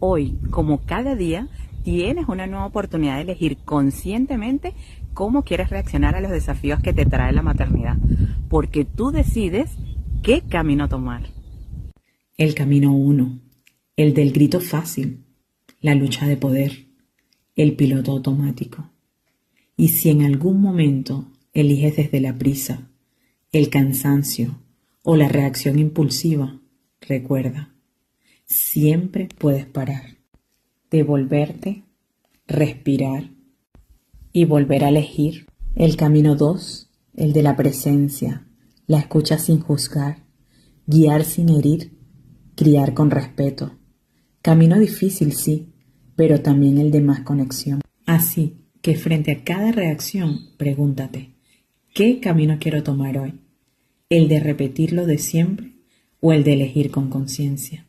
hoy, como cada día, tienes una nueva oportunidad de elegir conscientemente cómo quieres reaccionar a los desafíos que te trae la maternidad, porque tú decides qué camino tomar. El camino 1, el del grito fácil, la lucha de poder, el piloto automático. Y si en algún momento eliges desde la prisa, el cansancio o la reacción impulsiva, recuerda, siempre puedes parar, devolverte, respirar y volver a elegir. El camino 2, el de la presencia, la escucha sin juzgar, guiar sin herir, criar con respeto. Camino difícil, sí, pero también el de más conexión. Así que frente a cada reacción, pregúntate, ¿qué camino quiero tomar hoy? ¿El de repetir lo de siempre o el de elegir con conciencia?